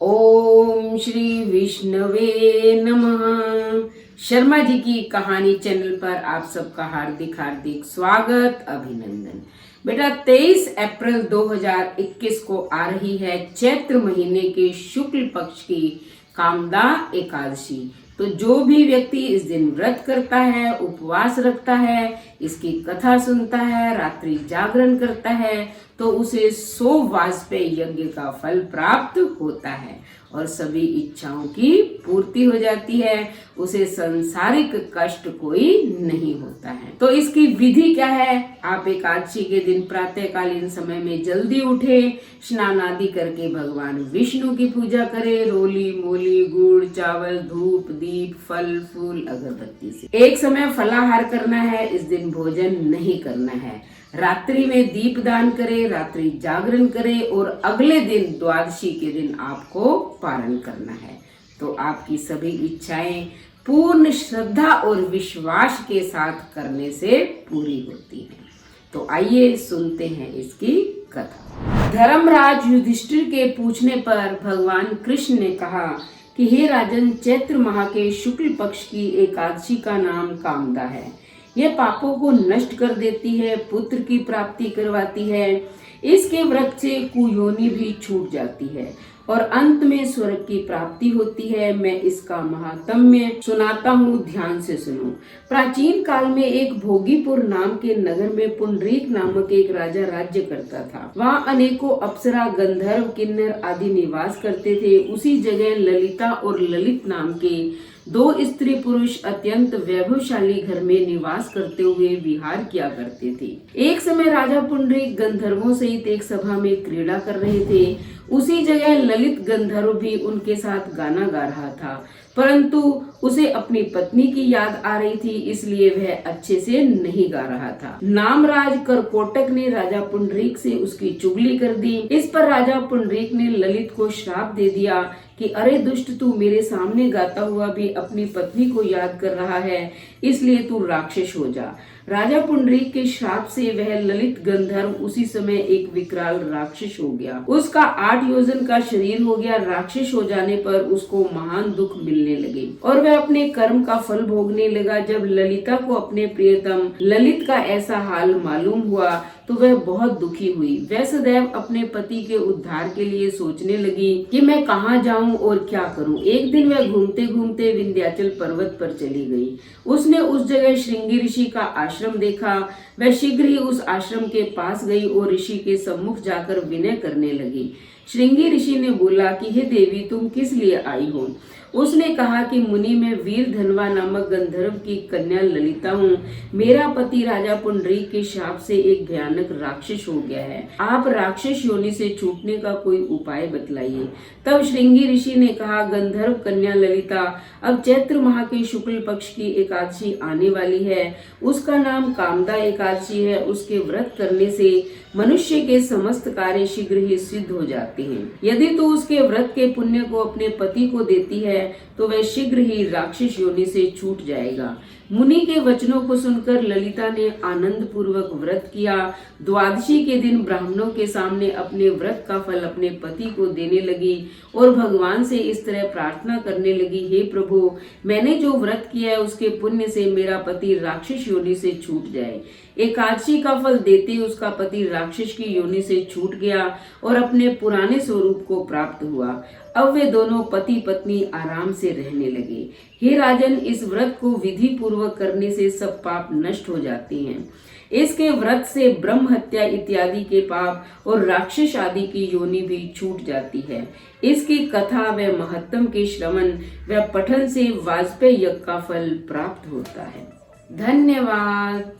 ओम श्री विष्णवे नमः। शर्मा जी की कहानी चैनल पर आप सबका हार्दिक हार्दिक स्वागत, अभिनंदन। बेटा 23 अप्रैल 2021 को आ रही है चैत्र महीने के शुक्ल पक्ष की कामदा एकादशी। तो जो भी व्यक्ति इस दिन व्रत करता है, उपवास रखता है, इसकी कथा सुनता है, रात्रि जागरण करता है, तो उसे 100 वाजपेयी यज्ञ का फल प्राप्त होता है और सभी इच्छाओं की पूर्ति हो जाती है। उसे सांसारिक कष्ट कोई नहीं होता है। तो इसकी विधि क्या है? आप एकादशी के दिन प्रातःकालीन समय में जल्दी उठे, स्नान आदि करके भगवान विष्णु की पूजा करें। रोली मोली गुड़ चावल धूप दीप फल फूल अगरबत्ती से एक समय फलाहार करना है। इस दिन भोजन नहीं करना है। रात्रि में दीप दान करें, रात्रि जागरण करें और अगले दिन द्वादशी के दिन आपको पारण करना है। तो आपकी सभी इच्छाएं पूर्ण श्रद्धा और विश्वास के साथ करने से पूरी होती हैं। तो आइए सुनते हैं इसकी कथा। धर्मराज युधिष्ठिर के पूछने पर भगवान कृष्ण ने कहा कि हे राजन, चैत्र माह के शुक्ल पक्ष की एकादशी का नाम कामदा है। यह पापों को नष्ट कर देती है, पुत्र की प्राप्ति करवाती है। इसके व्रत से कुयोनि भी छूट जाती है और अंत में स्वर्ग की प्राप्ति होती है। मैं इसका महात्म्य सुनाता हूँ, ध्यान से सुनो। प्राचीन काल में एक भोगीपुर नाम के नगर में पुंडरीक नामक एक राजा राज्य करता था। वहाँ अनेकों अप्सरा गंधर्व किन्नर आदि निवास करते थे। उसी जगह ललिता और ललित नाम के दो स्त्री पुरुष अत्यंत वैभवशाली घर में निवास करते हुए विहार किया करते थे। एक समय राजा पुंडरीक गंधर्वों सहित एक सभा में क्रीड़ा कर रहे थे। उसी जगह ललित गंधर्व भी उनके साथ गाना गा रहा था, परंतु उसे अपनी पत्नी की याद आ रही थी, इसलिए वह अच्छे से नहीं गा रहा था। नामराज करकोटक ने राजा पुंडरीक से उसकी चुगली कर दी। इस पर राजा पुंडरीक ने ललित को श्राप दे दिया कि अरे दुष्ट, तू मेरे सामने गाता हुआ भी अपनी पत्नी को याद कर रहा है, इसलिए तू राक्षस हो जा। राजा पुंडरीक के श्राप से वह ललित गंधर्व उसी समय एक विकराल राक्षस हो गया। उसका 8 योजन का शरीर हो गया। राक्षस हो जाने पर उसको महान दुख मिलने लगे और वह अपने कर्म का फल भोगने लगा। जब ललिता को अपने प्रियतम ललित का ऐसा हाल मालूम हुआ तो वह बहुत दुखी हुई। वह सदैव अपने पति के उद्धार के लिए सोचने लगी कि मैं कहाँ जाऊं और क्या करूं। एक दिन वह घूमते घूमते विंध्याचल पर्वत पर चली गई। उसने उस जगह श्रृंगी ऋषि का आश्रम देखा। वह शीघ्र ही उस आश्रम के पास गई और ऋषि के सम्मुख जाकर विनय करने लगी। श्रृंगी ऋषि ने बोला कि हे देवी, तुम किस लिए आई हो? उसने कहा कि मुनि, मैं वीर धनवा नामक गंधर्व की कन्या ललिता हूँ। मेरा पति राजा पुंडरीक के शाप से एक भयानक राक्षस हो गया है। आप राक्षस योनि से छूटने का कोई उपाय बतलाइए। तब श्रृंगी ऋषि ने कहा, गंधर्व कन्या ललिता, अब चैत्र माह के शुक्ल पक्ष की एकादशी आने वाली है। उसका नाम कामदा एकादशी है। उसके व्रत करने से मनुष्य के समस्त कार्य शीघ्र ही सिद्ध हो जाते हैं। यदि तू उसके व्रत के पुण्य को अपने पति को देती है तो वह शीघ्र ही राक्षस योनि से छूट जाएगा। मुनि के वचनों को सुनकर ललिता ने आनंद पूर्वक व्रत किया। द्वादशी के दिन ब्राह्मणों के सामने अपने व्रत का फल अपने पति को देने लगी और भगवान से इस तरह प्रार्थना करने लगी, हे प्रभु, मैंने जो व्रत किया है उसके पुण्य से मेरा पति राक्षस योनि से छूट जाए। एकादशी का फल देते ही उसका पति राक्षस की योनि से छूट गया और अपने पुराने स्वरूप को प्राप्त हुआ। अब वे दोनों पति पत्नी आराम से रहने लगे। हे राजन, इस व्रत को विधि पूर्वक करने से सब पाप नष्ट हो जाते हैं। इसके व्रत से ब्रह्म हत्या इत्यादि के पाप और राक्षस आदि की योनि भी छूट जाती है। इसकी कथा व महत्तम के श्रवण व पठन से वाजपेयी यज्ञ का फल प्राप्त होता है। धन्यवाद।